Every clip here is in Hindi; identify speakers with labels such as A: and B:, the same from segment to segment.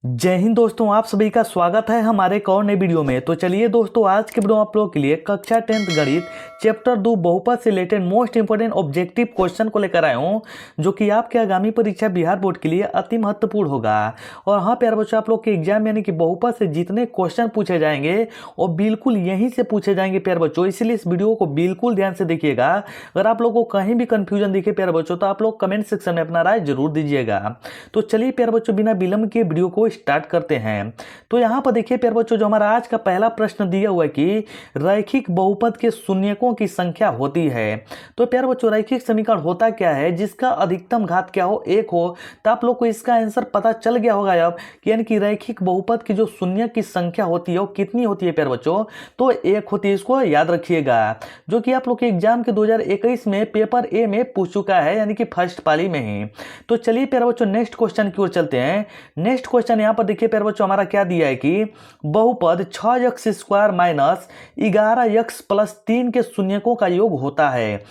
A: जय हिंद दोस्तों, आप सभी का स्वागत है हमारे एक और नए वीडियो में। तो चलिए दोस्तों, आज के वीडियो आप लोगों के लिए कक्षा 10th गणित चैप्टर 2 बहुपद से related most important objective question को लेकर आया हूँ, जो कि आपके आगामी परीक्षा बिहार बोर्ड के लिए अति महत्वपूर्ण होगा। और हाँ प्यारे बच्चों, आप लोग के एग्जाम यानी कि बहुपद से जितने क्वेश्चन पूछे जाएंगे और बिल्कुल यहीं से पूछे जाएंगे प्यारे बच्चों, इसलिए इस वीडियो को बिल्कुल ध्यान से देखिएगा। अगर आप लोग को कहीं भी कंफ्यूजन दिखे प्यारे बच्चों, तो आप लोग कमेंट सेक्शन में अपना राय जरूर दीजिएगा। तो चलिए प्यारे बच्चों, बिना विलंब के वीडियो को स्टार्ट करते हैं। तो यहाँ पर देखिए प्यारे बच्चों, जो हमारा आज का पहला प्रश्न दिया हुआ है कि रैखिक बहुपद के शून्यकों की संख्या होती है। तो प्यारे बच्चों, रैखिक समीकरण होता क्या है जिसका अधिकतम घात क्या हो, एक हो। तो आप लोग को इसका आंसर पता चल गया होगा अब कि यानी कि रैखिक बहुपद की जो शून्य की संख्या होती है वो कितनी होती है प्यारे बच्चों, तो एक होती है। इसको याद रखिएगा, जो कि आप लोग के एग्जाम के 2021 में पेपर ए में पूछ चुका है, यानी कि फर्स्ट पाली में ही। तो चलिए प्यारे बच्चों, नेक्स्ट क्वेश्चन की ओर चलते हैं। नेक्स्ट क्वेश्चन यहाँ पर देखिए प्यारे बच्चों, हमारा क्या दिया है कि बहुपद 6x² माइनस 11x प्लस 3 के शून्यकों का योग होता है।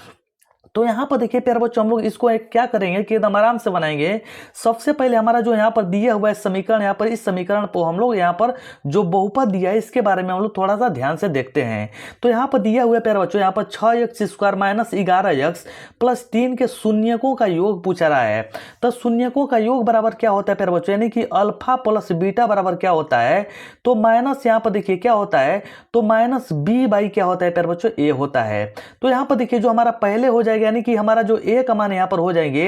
A: तो यहाँ पर देखिए प्यारे बच्चों, हम लोग इसको एक क्या करेंगे कि एकदम आराम से बनाएंगे। सबसे पहले हमारा जो यहाँ पर दिया हुआ है समीकरण, यहाँ पर इस समीकरण को हम लोग यहाँ पर जो बहुपद दिया है इसके बारे में हम लोग थोड़ा सा ध्यान से देखते हैं। तो यहाँ पर दिया हुआ है प्यारे बच्चों, यहाँ पर 6x² माइनस 11x प्लस 3 के शून्यकों का योग पूछा रहा है। तो शून्यकों का योग बराबर क्या होता है प्यारे बच्चों, यानी कि अल्फा प्लस बीटा बराबर क्या होता है, तो माइनस यहाँ पर देखिए क्या होता है, तो माइनस बी बाई क्या होता है प्यारे बच्चों, ए होता है। तो यहाँ पर देखिए जो हमारा पहले हो जाएगा, यानी कि हमारा जो ए का मान यहाँ पर हो जाएंगे,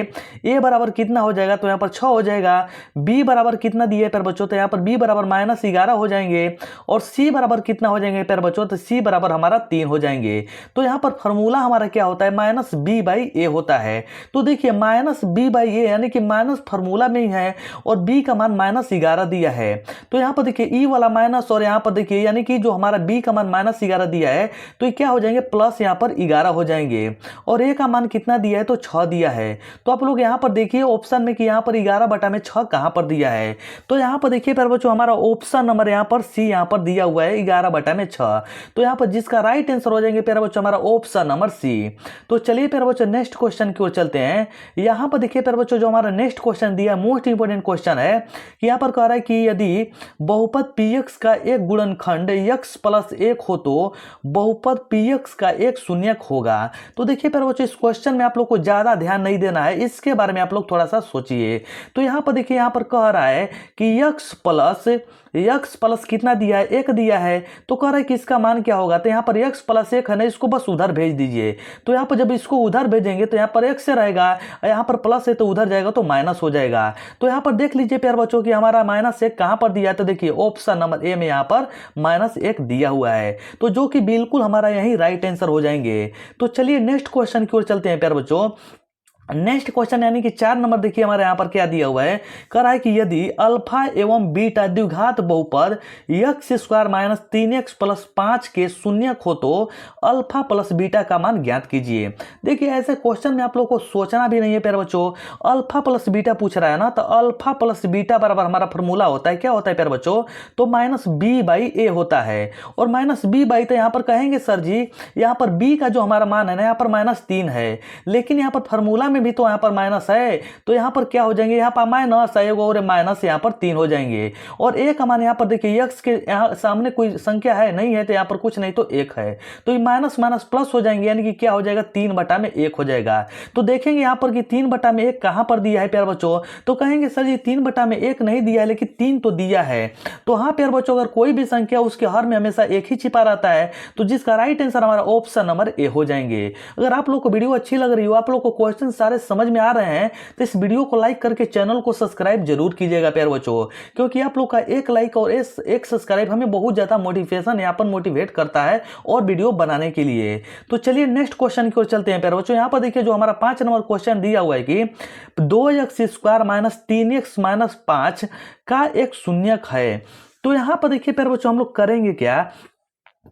A: ए बराबर कितना हो जाएगा, तो यहाँ पर 6 हो जाएगा। बी बराबर कितना दिए प्यारे बच्चों, तो यहाँ पर बी बराबर माइनस 11 हो जाएंगे। और सी बराबर कितना हो जाएंगे प्यारे बच्चों, तो सी बराबर हमारा 3 हो जाएंगे। तो यहाँ पर फॉर्मूला हमारा क्या होता है, माइनस बी बाई ए होता है। तो देखिए माइनस बी बाई ए यानी कि माइनस फॉर्मूला में ही है और बी का मान माइनस 11 दिया है। तो यहाँ पर देखिए ई वाला माइनस और यहाँ पर देखिए यानी कि जो हमारा बी का मान माइनस 11 दिया है, तो ये क्या हो जाएंगे, प्लस यहाँ पर 11 हो जाएंगे। और ए का मान कितना दिया है, तो 6 दिया है। तो आप लोग यहाँ पर देखिए ऑप्शन में कि यहाँ पर 11 बटा में 6 कहाँ पर दिया है। तो यहाँ पर देखिए प्यारे बच्चों, हमारा ऑप्शन नंबर यहाँ पर सी यहाँ पर दिया हुआ है 11 बटा में 6। तो यहाँ पर जिसका राइट आंसर हो जाएंगे प्यारे बच्चों हमारा ऑप्शन नंबर सी। तो चलिए प्यारे बच्चों, नेक्स्ट क्वेश्चन की ओर चलते हैं। यहाँ पर देखिए प्यारे बच्चों, जो हमारा नेक्स्ट क्वेश्चन दिया मोस्ट इंपोर्टेंट क्वेश्चन है कि यहाँ पर कह रहा है कि यदि बहुपद px का एक गुणनखंड x प्लस 1 हो तो बहुपद px का एक शून्यक होगा। तो देखिए प्यारे बच्चों, इस क्वेश्चन में आप लोग को ज्यादा ध्यान नहीं देना है, इसके बारे में आप लोग थोड़ा सा सोचिए। तो यहाँ पर देखिए, यहाँ पर कह रहा है कि x प्लस कितना दिया है, 1 दिया है। तो कह रहा है कि इसका मान क्या होगा, तो यहाँ पर x प्लस 1 है ना, इसको बस उधर भेज दीजिए। तो यहाँ पर जब इसको उधर भेजेंगे तो यहाँ पर x से रहेगा, यहाँ पर प्लस है तो उधर जाएगा तो माइनस हो जाएगा। तो यहाँ पर देख लीजिए प्यारे बच्चों कि हमारा -1 कहाँ पर दिया है, तो देखिए ऑप्शन नंबर ए में यहाँ पर -1 दिया हुआ है। तो जो कि बिल्कुल हमारा यही राइट आंसर हो जाएंगे। तो चलिए नेक्स्ट क्वेश्चन की ओर चलते हैं प्यारे बच्चों। नेक्स्ट क्वेश्चन यानी कि 4 नंबर देखिए हमारे यहाँ पर क्या दिया हुआ है, कह रहा है कि यदि अल्फा एवं बीटा द्विघात बहुपद x² माइनस 3x प्लस 5 के शून्यक हो तो अल्फा प्लस बीटा का मान ज्ञात कीजिए। देखिए ऐसे क्वेश्चन में आप लोग को सोचना भी नहीं है प्यारे बच्चों। अल्फा प्लस बीटा पूछ रहा है ना, तो अल्फा प्लस बीटा बराबर हमारा फॉर्मूला होता है, क्या होता है प्यारे बच्चों, तो माइनस बी बाई ए होता है। और माइनस बी बाई, तो यहाँ पर कहेंगे सर जी यहाँ पर बी का जो हमारा मान है ना, यहाँ पर -3 है, लेकिन यहाँ पर फॉर्मूला में भी तो यहाँ पर माइनस है। तो यहाँ पर क्या हो जाएंगे, यहाँ पर माइनस आएगा और माइनस यहाँ पर 3 हो जाएंगे। और ए का मान यहाँ पर देखिए x के यहाँ सामने कोई संख्या है नहीं है, तो यहाँ पर कुछ नहीं तो 1 है, तो ये माइनस माइनस प्लस हो जाएंगे, यानी कि क्या हो जाएगा, 3 बटा में 1 हो जाएगा। तो देखेंगे यहाँ पर कि 3 बटा में 1 कहाँ पर दिया है प्यारे बच्चों, तो कहेंगे सर जी 3 बटा में 1 नहीं दिया है, लेकिन 3 तो दिया है। तो हाँ प्यारे बच्चों, अगर कोई भी संख्या उसके हर में हमेशा 1 ही छिपा रहता है, तो जिसका राइट आंसर हमारा ऑप्शन नंबर ए हो जाएंगे। अगर आप लोग को वीडियो अच्छी लग रही हो, आप लोग को क्वेश्चन सारे समझ में आ रहे हैं, तो इस वीडियो को लाइक करके चैनल को सब्सक्राइब जरूर कीजिएगा प्यारे बच्चों, क्योंकि आप लोग का एक लाइक और एक सब्सक्राइब हमें बहुत ज्यादा मोटिवेशन यहाँ पर मोटिवेट करता है और वीडियो बनाने के लिए। तो चलिए नेक्स्ट क्वेश्चन की ओर चलते हैं प्यारे बच्चों। यहाँ पर देखिए जो हमारा 5 नंबर क्वेश्चन दिया हुआ है कि 2x² माइनस 3x माइनस 5 का एक शून्यक है। तो यहाँ पर देखिए प्यारे बच्चों, हम लोग करेंगे क्या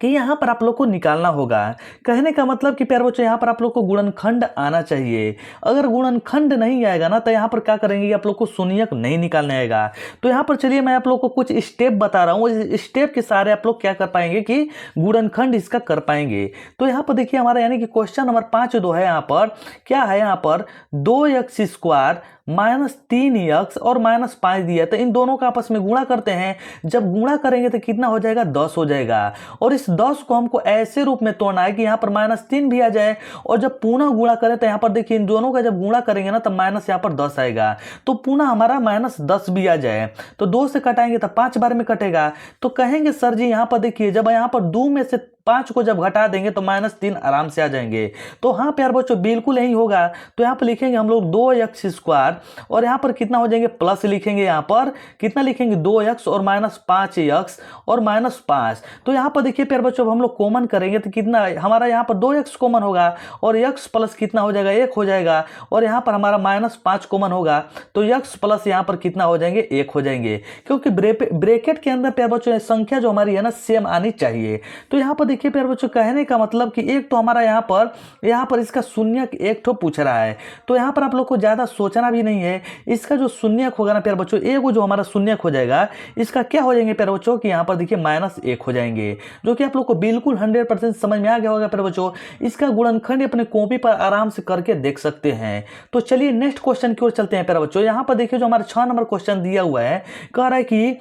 A: कि यहाँ पर आप लोग को निकालना होगा। कहने का मतलब कि प्यारे बच्चों, यहाँ पर आप लोग को गुणनखंड आना चाहिए। अगर गुणनखंड नहीं आएगा ना, तो यहाँ पर क्या करेंगे, आप लोग को शून्यक नहीं निकालने आएगा। तो यहाँ पर चलिए मैं आप लोग को कुछ स्टेप बता रहा हूँ, इस स्टेप के सारे आप लोग क्या कर पाएंगे कि गुणनखंड इसका कर पाएंगे। तो यहाँ पर देखिए हमारा यानी कि क्वेश्चन नंबर 5 जो है, यहाँ पर क्या है, यहाँ पर 2x² -3x और -5 दिया है, तो इन दोनों का आपस में गुणा करते हैं। जब गुणा करेंगे तो कितना हो जाएगा, 10 हो जाएगा। और इस 10 को हमको ऐसे रूप में तोड़ना है कि यहाँ पर -3 भी आ जाए, और जब पुनः गुणा करें तो यहाँ पर देखिए इन दोनों का जब गुणा करेंगे ना, तब माइनस यहाँ पर 10 आएगा, तो पुनः हमारा -10 भी आ जाए, तो 2 से कटाएंगे तो 5 बार में कटेगा। तो कहेंगे सर जी यहाँ पर देखिए, जब यहाँ पर 2 में से 5 को जब घटा देंगे तो -3 आराम से आ जाएंगे। तो हाँ प्यार बच्चों, बिल्कुल यही होगा। तो यहाँ पर लिखेंगे हम लोग 2x² और यहाँ पर कितना हो जाएंगे, प्लस लिखेंगे, यहाँ पर कितना लिखेंगे, 2x और -5x और -5। तो यहाँ पर देखिए प्यार बच्चों, हम लोग कॉमन करेंगे तो कितना हमारा यहाँ पर 2x कॉमन होगा और x प्लस कितना हो जाएगा, 1 हो जाएगा, और यहाँ पर हमारा -5 कॉमन होगा, तो x प्लस यहाँ पर कितना हो जाएंगे, 1 हो जाएंगे, क्योंकि ब्रैकेट के अंदर प्यार बच्चों संख्या जो हमारी है ना सेम आनी चाहिए। तो यहाँ पर देखिए प्यार बच्चों, कहने का मतलब कि एक तो हमारा यहाँ पर इसका शून्यक एक ठो पूछ रहा है, तो यहाँ पर आप लोग को ज्यादा सोचना भी नहीं है। इसका जो शून्यक होगा ना प्यार बच्चों, एक जो हमारा शून्यक हो जाएगा, इसका क्या हो जाएंगे प्यार बच्चों, कि यहाँ पर देखिए -1 हो जाएंगे, जो कि आप लोग को बिल्कुल 100% समझ में आ गया होगा प्यार बच्चों। इसका गुणनखंड अपने कॉपी पर आराम से करके देख सकते हैं। तो चलिए नेक्स्ट क्वेश्चन की ओर चलते हैं प्यार बच्चों। यहाँ पर देखिए जो हमारा 6 नंबर क्वेश्चन दिया हुआ है, कह रहा है कि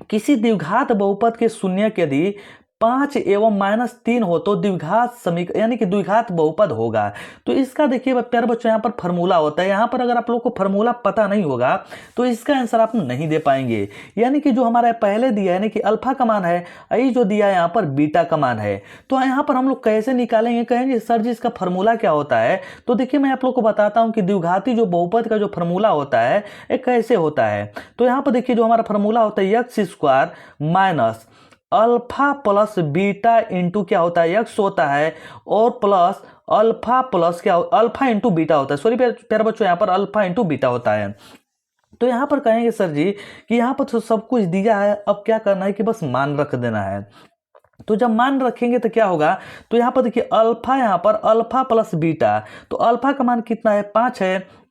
A: किसी द्विघात बहुपद के शून्यक यदि 5 एवं -3 हो तो द्विघात समीकरण यानी कि द्विघात बहुपद होगा। तो इसका देखिए प्यारे बच्चों यहाँ पर फॉर्मूला होता है। यहाँ पर अगर आप लोग को फॉर्मूला पता नहीं होगा तो इसका आंसर आप नहीं दे पाएंगे। यानी कि जो हमारा पहले दिया है, यानी कि अल्फा का मान है, आई जो दिया है यहाँ पर बीटा का मान है। तो यहाँ पर हम लोग कैसे निकालेंगे, कहेंगे सर जी इसका फॉर्मूला क्या होता है। तो देखिए मैं आप लोग को बताता हूँ कि द्विघाती जो बहुपद का जो फॉर्मूला होता है ये कैसे होता है। तो यहाँ पर देखिए जो हमारा फॉर्मूला होता है x² minus alpha plus beta into क्या होता है, x होता है, और प्लस अल्फा प्लस क्या, अल्फा इंटू बीटा होता है। सॉरी प्यारे बच्चों, यहाँ पर अल्फा इंटू बीटा होता है। तो यहाँ पर कहेंगे सर जी कि यहाँ पर तो सब कुछ दिया है, अब क्या करना है कि बस मान रख देना है। तो जब मान रखेंगे तो क्या होगा, तो यहाँ पर देखिए अल्फा, यहाँ पर अल्फा प्लस बीटा, तो अल्फा का मान कितना है, 5 है,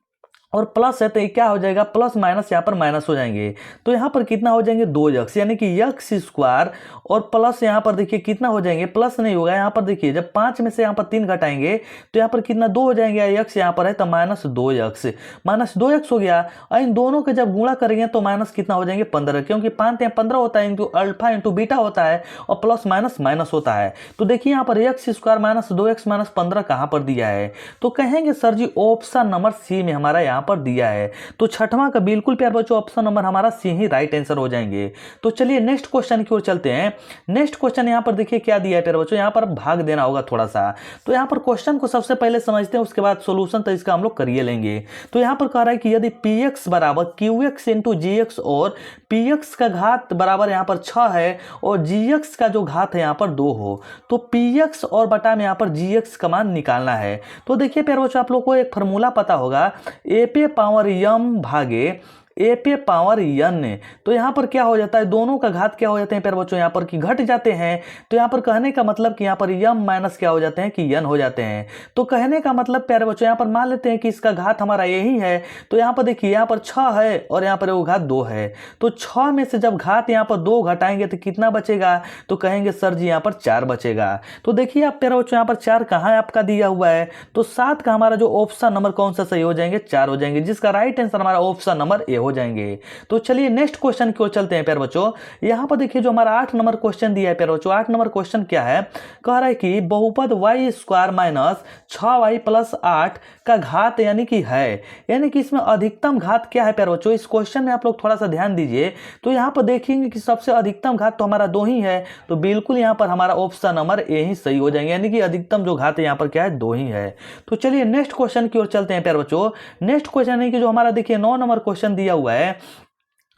A: और प्लस है तो ये क्या हो जाएगा, प्लस माइनस यहाँ पर माइनस हो जाएंगे, तो यहाँ पर कितना हो जाएंगे 2x, यानी कि x² और प्लस यहाँ पर देखिए कितना हो जाएंगे, प्लस नहीं होगा, यहाँ पर देखिए जब 5 में से यहाँ पर 3 घटाएंगे तो यहाँ पर कितना 2 हो जाएंगे, x यहाँ पर है तो -2x हो गया। और इन दोनों के जब गुणा करेंगे तो माइनस कितना हो जाएंगे 15, क्योंकि 5 या 15 होता है, इंटू अल्फा इंटू बीटा होता है, और प्लस माइनस माइनस होता है। तो देखिए यहाँ पर x² माइनस 2x माइनस 15 कहाँ पर दिया है, तो कहेंगे सर जी ऑप्शन नंबर सी में हमारा यहाँ पर दिया है। तो छठवां का बिल्कुल प्यार बच्चों ऑप्शन नंबर हमारा सी ही राइट आंसर हो जाएंगे। तो चलिए नेक्स्ट क्वेश्चन की ओर चलते हैं। नेक्स्ट क्वेश्चन यहाँ पर देखिए क्या दिया है प्यार बच्चों, यहाँ पर भाग देना होगा थोड़ा सा। तो यहाँ पर क्वेश्चन को सबसे पहले समझते हैं, उसके बाद सोल्यूशन तो इसका हम लोग करिए लेंगे। तो यहाँ पर कह रहा है कि यदि px बराबर qx इंटू gx और px का घात बराबर यहाँ पर 6 है और gx का जो घात है यहाँ पर 2 हो, तो px और बटा में यहाँ पर gx का मान निकालना है। तो देखिए प्यार बच्चों आप लोग को एक फॉर्मूला पता होगा, a पे पावर m भागे ए पे पावर n। तो यहाँ पर क्या हो जाता है, दोनों का घात क्या हो जाते हैं प्यारे बच्चों, यहाँ पर कि घट जाते हैं। तो यहाँ पर कहने का मतलब कि यहाँ पर m माइनस क्या हो जाते हैं कि n हो जाते हैं। तो कहने का मतलब प्यारे बच्चों यहाँ पर मान लेते हैं कि इसका घात हमारा यही है। तो यहाँ पर देखिए यहाँ पर 6 है और यहाँ पर वो घात 2 है, तो 6 में से जब घात यहाँ पर 2 घटाएंगे तो कितना बचेगा, तो कहेंगे सर जी यहाँ पर 4 बचेगा। तो देखिए आप प्यारे बच्चों यहाँ पर 4 कहाँ है आपका दिया हुआ है, तो 7 का हमारा जो ऑप्शन नंबर कौन सा सही हो जाएंगे, 4 हो जाएंगे, जिसका राइट आंसर हमारा ऑप्शन नंबर ए हो जाएंगे। तो चलिए नेक्स्ट क्वेश्चन की ओर चलते हैं प्यारे बच्चों। यहाँ पर देखिए जो हमारा 8 नंबर क्वेश्चन दिया है प्यारे बच्चों, 8 नंबर क्वेश्चन क्या है, कह रहा है कि बहुपद y² माइनस 6y प्लस 8 का घात यानी कि है, यानी कि इसमें अधिकतम घात क्या है प्यारे बच्चों। इस क्वेश्चन में आप लोग थोड़ा सा ध्यान दीजिए। तो यहाँ पर देखेंगे कि सबसे अधिकतम घात तो हमारा 2 ही है, तो बिल्कुल यहाँ पर हमारा ऑप्शन नंबर ए ही सही हो जाएंगे, यानी कि अधिकतम जो घात है यहाँ पर क्या है 2 ही है। तो चलिए नेक्स्ट क्वेश्चन की ओर चलते हैं प्यारे बच्चों। नेक्स्ट क्वेश्चन है कि जो हमारा देखिए 9 नंबर क्वेश्चन दिया हुआ है,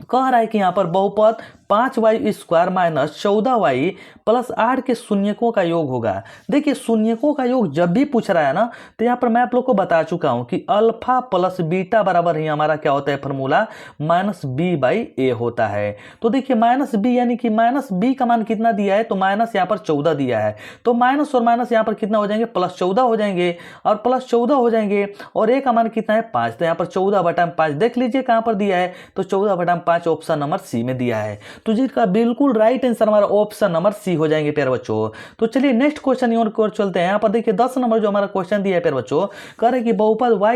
A: कह रहा है कि यहाँ पर बहुपद 5y² माइनस 14y प्लस 8 के शून्यकों का योग होगा। देखिए शून्यकों का योग जब भी पूछ रहा है ना, तो यहाँ पर मैं आप लोग को बता चुका हूँ कि अल्फा प्लस बीटा बराबर ही हमारा क्या होता है फॉर्मूला, -b/a होता है। तो देखिए -b यानी कि -b का मान कितना दिया है, तो माइनस यहाँ पर 14 दिया है, तो माइनस और माइनस यहाँ पर कितना हो जाएंगे, +14 हो जाएंगे, और +14 हो जाएंगे, और a का मान कितना है 5, तो यहाँ पर 14/5 देख लीजिए कहाँ पर दिया है, तो 14/5 ऑप्शन नंबर सी में दिया है। तो जिसका बिल्कुल राइट आंसर हमारा ऑप्शन नंबर सी हो जाएंगे प्यारे बच्चों। तो चलिए नेक्स्ट क्वेश्चन की ओर चलते हैं। यहाँ पर देखिए 10 नंबर जो हमारा क्वेश्चन दिया है प्यारे बच्चों, कह रहे कि बहुपद y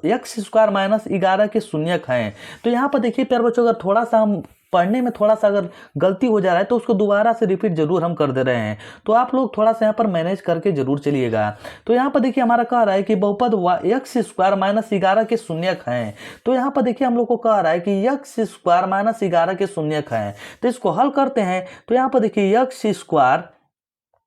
A: एक्स स्क्वायर माइनस 11 के शून्यक हैं। तो यहाँ पर देखिए प्यारे बच्चों, अगर थोड़ा सा हम पढ़ने में थोड़ा सा अगर गलती हो जा रहा है तो उसको दोबारा से रिपीट जरूर हम कर दे रहे हैं, तो आप लोग थोड़ा सा यहाँ पर मैनेज करके जरूर चलिएगा। तो यहाँ पर देखिए हमारा कह रहा है कि बहुपद एक्स स्क्वायर माइनस 11 के शून्यक हैं। तो यहाँ पर देखिए हम लोग को कह रहा है कि एक्स स्क्वायर माइनस 11 के शून्यक हैं, तो इसको हल करते हैं। तो यहाँ पर देखिए एक्स स्क्वायर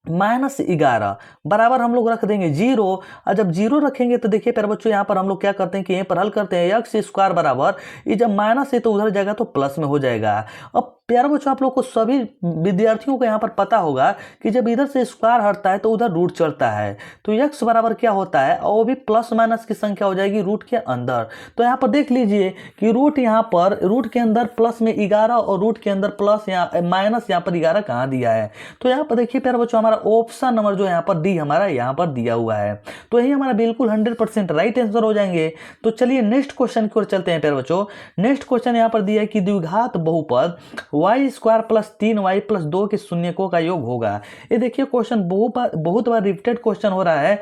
A: माइनस 11 बराबर हम लोग रख देंगे 0। और जब 0 रखेंगे तो देखिए प्यारे बच्चों यहाँ पर हम लोग क्या करते हैं कि यहीं पर हल करते हैं। एक्स स्क्वायर बराबर, ये जब माइनस है तो उधर जाएगा तो प्लस में हो जाएगा। अब प्यारे बच्चों आप लोग को सभी विद्यार्थियों को यहाँ पर पता होगा कि जब इधर से स्क्वायर हटता है तो उधर रूट चढ़ता है। तो एक्स बराबर क्या होता है, और वो भी प्लस माइनस की संख्या हो जाएगी रूट के अंदर। तो यहाँ पर देख लीजिए कि रूट यहाँ पर रूट के अंदर प्लस में 11 और रूट के अंदर प्लस यहाँ माइनस यहाँ पर 11 कहाँ दिया है। तो यहाँ पर देखिए प्यारे बच्चों हमारा ऑप्शन नंबर जो यहाँ पर डी हमारा यहाँ पर दिया हुआ है, तो यही हमारा बिल्कुल 100% राइट आंसर हो जाएंगे। तो चलिए नेक्स्ट क्वेश्चन की ओर चलते हैं प्यारे बच्चों। नेक्स्ट क्वेश्चन यहाँ पर दिया है कि द्विघात बहुपद Y square plus 3y plus 2 के शून्यकों का योग होगा। ये देखिए क्वेश्चन बहुत बार रिपीटेड क्वेश्चन हो रहा है,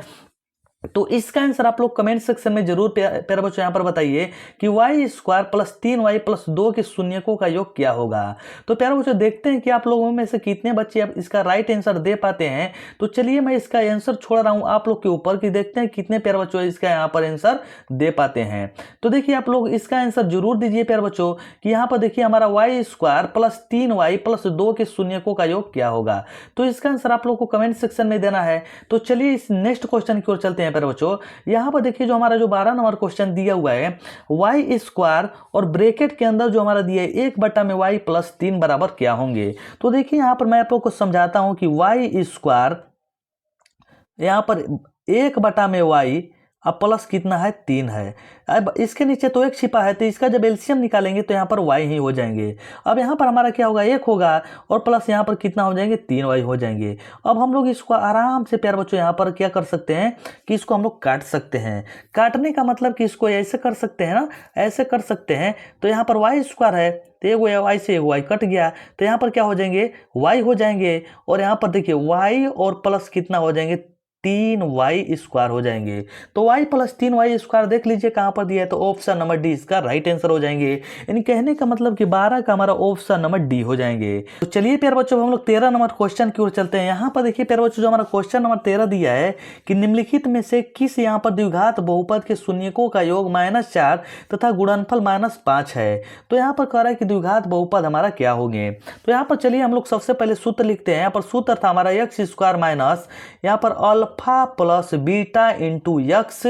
A: तो इसका आंसर आप लोग कमेंट सेक्शन में जरूर प्यारे बच्चों यहाँ पर बताइए कि Y square plus 3y plus 2 के शून्यकों का योग क्या होगा। तो प्यारे बच्चों देखते हैं कि आप लोगों में से कितने बच्चे अब इसका राइट आंसर दे पाते हैं। तो चलिए मैं इसका आंसर छोड़ रहा हूँ आप लोग के ऊपर कि देखते हैं कितने प्यारे बच्चों इसका यहाँ पर आंसर दे पाते हैं। तो देखिए आप लोग इसका आंसर जरूर दीजिए प्यारे बच्चों कि यहाँ पर देखिए हमारा Y square plus 3y plus 2 के शून्यकों का योग क्या होगा। तो इसका आंसर आप लोग को कमेंट सेक्शन में देना है। तो चलिए इस नेक्स्ट क्वेश्चन की ओर चलते हैं प्यारे बच्चों। यहां पर देखिए जो हमारा जो 12 नंबर क्वेश्चन दिया हुआ है, वाई स्क्वायर और ब्रैकेट के अंदर जो हमारा दिया है 1/वाई प्लस 3 बराबर क्या होंगे। तो देखिए यहां पर मैं आप लोग को समझाता हूं कि वाई स्क्वायर यहां पर 1/वाई अब प्लस कितना है 3 है। अब इसके नीचे तो एक छिपा है, तो इसका जब एलसीएम निकालेंगे तो यहाँ पर y ही हो जाएंगे। अब यहाँ पर हमारा क्या होगा 1 होगा और प्लस यहाँ पर कितना हो जाएंगे 3y हो जाएंगे। अब हम लोग इसको आराम से प्यारे बच्चों यहाँ पर क्या कर सकते हैं कि इसको हम लोग काट सकते हैं। काटने का मतलब कि इसको ऐसे कर सकते हैं ना, ऐसे कर सकते हैं। तो यहाँ पर वाई स्क्वायर है तो एक वाई से एक वाई कट गया, तो यहाँ पर क्या हो जाएंगे y हो जाएंगे। और यहाँ पर देखिए y और प्लस कितना हो जाएंगे 3y स्क्वायर हो जाएंगे। तो y प्लस 3y स्क्वायर देख लीजिए कहां पर दिया है, तो ऑप्शन नंबर डी इसका राइट आंसर हो जाएंगे। यानी कहने का मतलब कि 12 का हमारा ऑप्शन नंबर डी हो जाएंगे। तो चलिए प्यारे बच्चों हम लोग 13 नंबर क्वेश्चन की ओर चलते हैं। यहाँ पर देखिए प्यारे बच्चों जो हमारा क्वेश्चन नंबर 13 दिया है कि निम्नलिखित में से किस यहाँ पर द्विघात बहुपद के शून्यकों का योग -4 तथा गुणनफल -5 है। तो यहाँ पर कह रहा है कि द्विघात बहुपद हमारा क्या होंगे। तो यहाँ पर चलिए हम लोग सबसे पहले सूत्र लिखते हैं। यहाँ पर सूत्र था हमारा एक्स स्क्वायर माइनस यहाँ पर alpha plus beta into x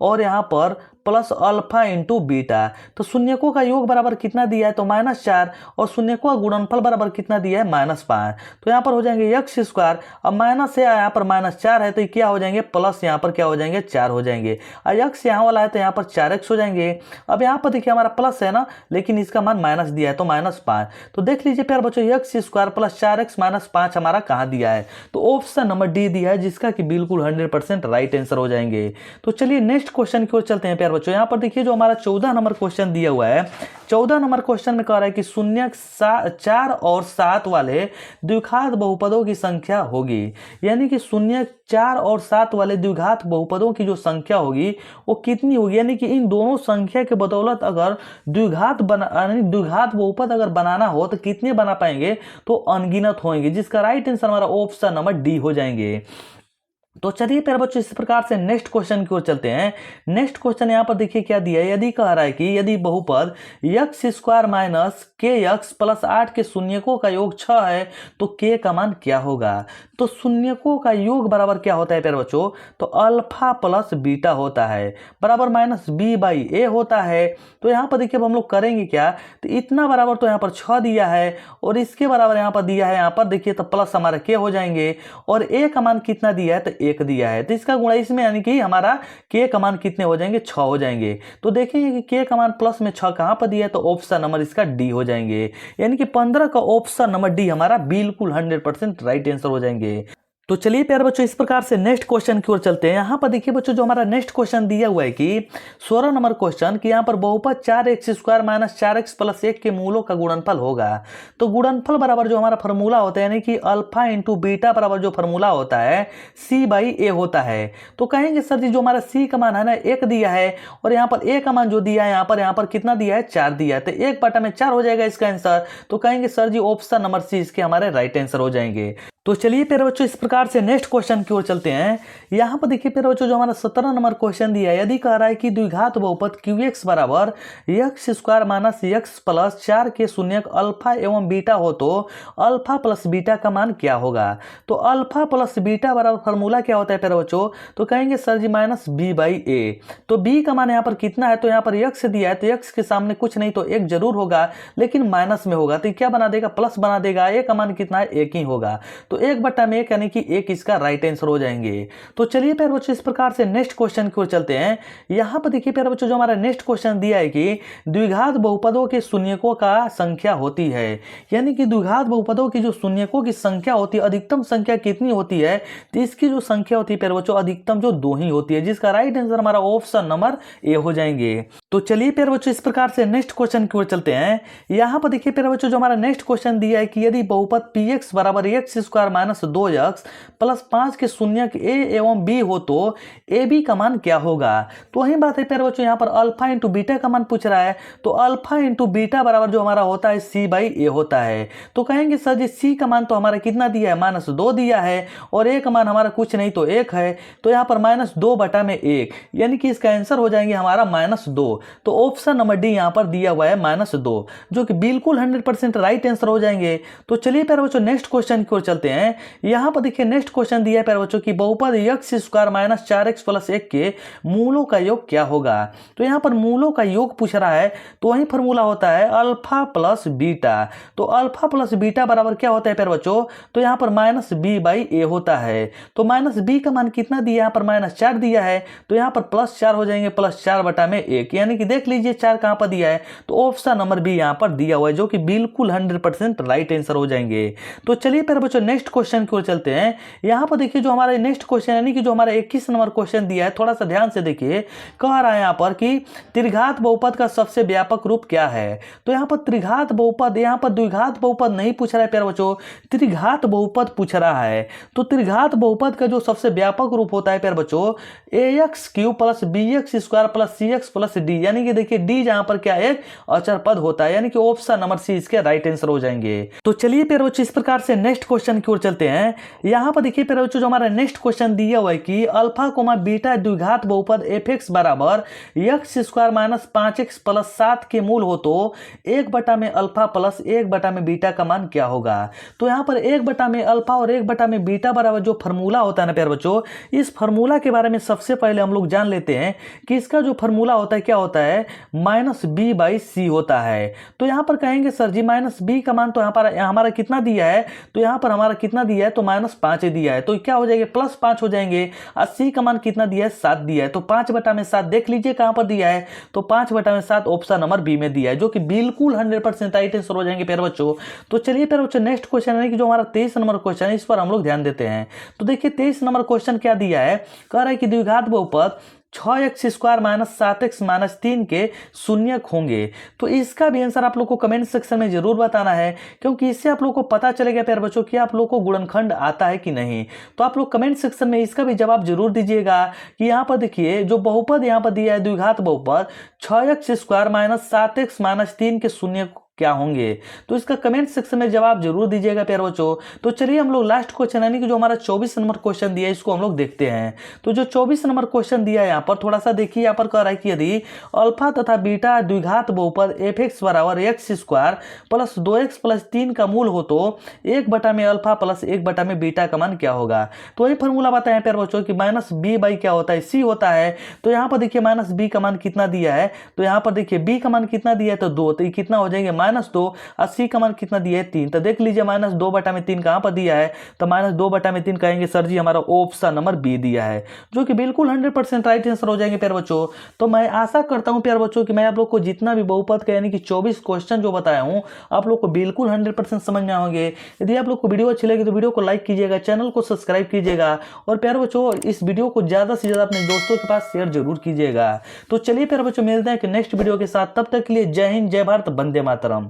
A: और यहाँ पर प्लस अल्फा इंटू बीटा। तो शून्यकों का योग बराबर कितना दिया है, तो -4 और शून्यकों का गुणनफल बराबर कितना दिया है -5। तो यहाँ पर हो जाएंगे एक्स स्क्वायर, अब माइनस है यहाँ पर -4 है तो ये क्या हो जाएंगे प्लस यहाँ पर क्या हो जाएंगे 4 हो जाएंगे। और एक्स यहाँ वाला है तो यहाँ पर 4x हो जाएंगे। अब यहाँ पर देखिए हमारा प्लस है ना, लेकिन इसका मान माइनस दिया है तो -5। तो देख लीजिए प्यारे बच्चों एक्स स्क्वायर प्लस 4x -5 हमारा कहाँ दिया है, तो ऑप्शन नंबर डी दिया है, जिसका कि बिल्कुल 100% राइट आंसर हो जाएंगे। तो चलिए नेक्स्ट क्वेश्चन की ओर चलते हैं प्यारे बच्चों। यहाँ पर देखिए जो हमारा 14 नंबर क्वेश्चन दिया हुआ है, 14 नंबर क्वेश्चन में कह रहा है कि 4 और 7 वाले द्विघात बहुपदों की संख्या होगी। यानी कि 4 और 7 वाले द्विघात बहुपदों की जो संख्या होगी वो कितनी होगी। यानी कि इन दोनों संख्या के बदौलत अगर द्विघात बहुपद अगर बनाना हो तो कितने बना पाएंगे, तो अनगिनत होंगे, जिसका राइट आंसर हमारा ऑप्शन नंबर डी हो जाएंगे। तो चलिए प्यारे बच्चों इस प्रकार से नेक्स्ट क्वेश्चन की ओर चलते हैं। नेक्स्ट क्वेश्चन यहाँ पर देखिए क्या दिया है, यदि कह रहा है कि यदि बहुपद एक्स स्क्वायर माइनस के एक्स प्लस 8 के शून्यकों का योग 6 है तो के का मान क्या होगा। तो शून्यकों का योग बराबर क्या होता है प्यारे बच्चों, तो अल्फा प्लस बीटा होता है बराबर -b/a होता है। तो यहाँ पर देखिए अब हम लोग करेंगे क्या, तो इतना बराबर तो यहाँ पर 6 दिया है और इसके बराबर यहाँ पर दिया है, यहाँ पर देखिए तो प्लस हमारा के हो जाएंगे और a का मान कितना दिया है, तो 1 दिया है। तो इसका गुणा इसमें यानी कि हमारा के का मान कितने हो जाएंगे 6 हो जाएंगे। तो देखेंगे कि के का मान प्लस में 6 कहां पर दिया है, तो ऑप्शन नंबर इसका डी हो जाएंगे। यानी कि 15 का ऑप्शन नंबर डी हमारा बिल्कुल 100% राइट आंसर हो जाएंगे। तो चलिए प्यारे बच्चों इस प्रकार से नेक्स्ट क्वेश्चन की ओर चलते हैं। यहाँ पर देखिए बच्चों जो हमारा नेक्स्ट क्वेश्चन दिया हुआ है कि 16 नंबर क्वेश्चन कि यहाँ पर बहुपद 4x² - 4x + 1 के मूलों का गुणनफल होगा। तो गुणनफल बराबर जो हमारा फॉर्मूला होता है यानी कि अल्फा इंटू बीटा बराबर जो फॉर्मूला होता है C/A होता है। तो कहेंगे सर जी जो हमारा C का मान है ना 1 दिया है और यहाँ पर A का मान जो दिया है यहाँ पर कितना दिया है 4 दिया है, तो 1/4 हो जाएगा इसका आंसर। तो कहेंगे सर जी ऑप्शन नंबर C इसके हमारे राइट आंसर हो जाएंगे। तो चलिए प्यारे बच्चों इस प्रकार से नेक्स्ट क्वेश्चन की ओर चलते हैं। यहाँ पर देखिए प्यारे बच्चों जो हमारा 17 नंबर क्वेश्चन दिया है, यदि कह रहा है कि द्विघात बहुपद QX बराबर x² - x + 4 के शून्यक अल्फा एवं बीटा हो तो अल्फा प्लस बीटा का मान क्या होगा। तो अल्फा प्लस बीटा बराबर फॉर्मूला क्या होता है प्यारे बच्चों, तो कहेंगे सर जी -B/A। तो B का मान यहाँ पर कितना है, तो यहाँ पर x दिया है तो x के सामने कुछ नहीं तो 1 जरूर होगा लेकिन माइनस में होगा, तो क्या बना देगा प्लस बना देगा। A का मान कितना है 1 ही होगा, तो 1/1 यानी कि 1 इसका राइट आंसर हो जाएंगे। तो चलिए प्यारे बच्चों इस प्रकार से नेक्स्ट क्वेश्चन की ओर चलते हैं। यहाँ पर देखिए प्यारे बच्चों जो हमारा नेक्स्ट क्वेश्चन दिया है कि द्विघात बहुपदों के शून्यकों का संख्या होती है, यानी कि द्विघात बहुपदों की जो शून्यकों की संख्या होती है अधिकतम संख्या कितनी होती है, तो इसकी जो संख्या होती है प्यारे बच्चों अधिकतम जो 2 ही होती है, जिसका राइट आंसर हमारा ऑप्शन नंबर A हो जाएंगे। तो चलिए प्यारे बच्चों इस प्रकार से नेक्स्ट क्वेश्चन की ओर चलते हैं। यहाँ पर देखिए प्यारे बच्चों जो हमारा नेक्स्ट क्वेश्चन दिया है कि यदि बहुपद PX बराबर x² - 2x + 5 के शून्यक A एवं B हो तो AB का मान क्या होगा। तो वही बात है प्यारे बच्चों यहाँ पर अल्फा इंटू बीटा का मान पूछ रहा है, तो अल्फा इंटू बीटा बराबर जो हमारा होता है C/A होता है। तो कहेंगे सर जी C का मान तो हमारा कितना दिया है -2 दिया है और A का मान हमारा कुछ नहीं तो 1 है, तो यहाँ पर -2/1 यानी कि इसका आंसर हो जाएंगे हमारा -2। तो ऑप्शन नंबर D यहाँ पर दिया हुआ है -2 जो कि बिल्कुल 100% राइट आंसर हो जाएंगे। तो चलिए प्यारे बच्चों नेक्स्ट क्वेश्चन की ओर चलते हैं। यहाँ पर देखिए नेक्स्ट क्वेश्चन दिया है प्यारे बच्चों की बहुपद x² - 4x + 1 के मूलों का योग क्या होगा। तो यहाँ पर मूलों का योग पूछ रहा है, तो वही फॉर्मूला होता है अल्फा प्लस बीटा। तो अल्फा प्लस बीटा बराबर क्या होता है प्यारे बच्चों, तो यहाँ पर -B/A होता है। तो -B का मान कितना दिया है, यहाँ पर -4 दिया है, तो यहाँ पर +4 हो जाएंगे, +4/1 यानी कि देख लीजिए 4 कहाँ पर दिया है, तो ऑप्शन नंबर B यहाँ पर दिया हुआ है जो कि बिल्कुल 100% राइट आंसर हो जाएंगे। तो चलिए प्यारे बच्चों नेक्स्ट क्वेश्चन की ओर चलते हैं। यहाँ पर देखिए जो हमारा नेक्स्ट क्वेश्चन यानी कि जो हमारा 21 नंबर क्वेश्चन दिया है, थोड़ा सा ध्यान से देखिए। कह रहा है यहाँ पर कि त्रिघात बहुपद का सबसे व्यापक रूप क्या है। तो यहाँ पर त्रिघात बहुपद, यहाँ पर द्विघात बहुपद नहीं पूछ रहा है प्यारे बच्चों, त्रिघात बहुपद पूछ रहा है। तो त्रिघात बहुपद का जो सबसे व्यापक रूप होता है प्यारे बच्चों AX³ + BX² + CX + D, यानी कि देखिए D जहां पर क्या एक अचर पद होता है, यानी कि ऑप्शन नंबर C इसके राइट आंसर हो जाएंगे। तो चलिए प्यारे बच्चों इस प्रकार से नेक्स्ट क्वेश्चन की ओर चलते हैं। यहाँ पर देखिए प्यारे बच्चों जो हमारा नेक्स्ट क्वेश्चन दिया हुआ है कि अल्फा बीटा द्विघात बहुपद fx बराबर x² - 5x + 7 के मूल हो तो 1/अल्फा प्लस 1/बीटा का मान क्या होगा। तो यहाँ पर 1/अल्फा और 1/बीटा बराबर जो फॉर्मूला होता है ना प्यारे बच्चों, इस फॉर्मूला के बारे में सबसे पहले हम लोग जान लेते हैं कि इसका जो फॉर्मूला होता है क्या होता है -B/C होता है। तो यहाँ पर कहेंगे सर जी -B का मान तो यहाँ पर हमारा कितना दिया है, तो यहाँ पर हमारा कितना दिया है, तो -5 दिया है, तो क्या हो जाएगा +5 हो जाएंगे। और C का मान कितना दिया है 7 दिया है, तो 5/7 देख लीजिए कहां पर दिया है, तो 5/7 ऑप्शन नंबर B में दिया है जो कि बिल्कुल 100% राइट आंसर हो जाएंगे प्यारे बच्चों। तो चलिए प्यारे बच्चों नेक्स्ट क्वेश्चन है कि जो हमारा 23 नंबर क्वेश्चन है इस पर हम लोग ध्यान देते हैं। तो देखिए 23 नंबर क्वेश्चन क्या दिया है, कह रहा है कि द्विघात बहुपद 6x² - 7x - 3 के शून्यक होंगे। तो इसका भी आंसर आप लोग को कमेंट सेक्शन में जरूर बताना है, क्योंकि इससे आप लोग को पता चलेगा प्यारे बच्चों कि आप लोग को गुणनखंड आता है कि नहीं। तो आप लोग कमेंट सेक्शन में इसका भी जवाब जरूर दीजिएगा कि यहाँ पर देखिए जो बहुपद यहाँ पर दिया है द्विघात बहुपद 6x² - 7x - 3 के शून्यक क्या होंगे। तो इसका कमेंट सेक्शन में जवाब जरूर दीजिएगा प्यारे बच्चों। तो चलिए हम लोग लास्ट क्वेश्चन यानी कि जो हमारा 24 नंबर क्वेश्चन दिया है इसको हम लोग देखते हैं। तो जो 24 नंबर क्वेश्चन दिया है यहाँ पर थोड़ा सा देखिए, यहाँ पर कह रहा है कि यदि अल्फा तथा बीटा द्विघात बहुपद fx बराबर x² + 2x + 3 का मूल हो तो 1/अल्फा प्लस 1/बीटा का मान क्या होगा। तो वही फॉर्मूला बताएं प्यारे बच्चों कि -B/ क्या होता है, C होता है। तो यहाँ पर देखिए -B का मान कितना दिया है, तो यहाँ पर देखिए B का मान कितना दिया है, तो 2, तो कितना हो जाएंगे -2, 80 का मान कितना दिया है 3। तो देख लीजिए -2/3 कहाँ पर दिया है, तो -2/3 कहेंगे सर जी हमारा ऑप्शन नंबर बी दिया है, जो कि बिल्कुल 100% राइट आंसर हो जाएंगे प्यारे बच्चों। तो मैं आशा करता हूं प्यारे बच्चों कि मैं आप लोग को जितना भी बहुपद का यानी कि 24 क्वेश्चन जो बताया हूं आप लोग को बिल्कुल 100% समझ में आएंगे। यदि आप लोग को वीडियो अच्छी लगी तो वीडियो को लाइक कीजिएगा, चैनल को सब्सक्राइब कीजिएगा और प्यारे बच्चों इस वीडियो को ज्यादा से ज्यादा अपने दोस्तों के पास शेयर जरूर कीजिएगा। तो चलिए प्यारे बच्चों मिलते हैं कि नेक्स्ट वीडियो के साथ, तब तक के लिए जय हिंद, जय भारत, वंदे मातरम।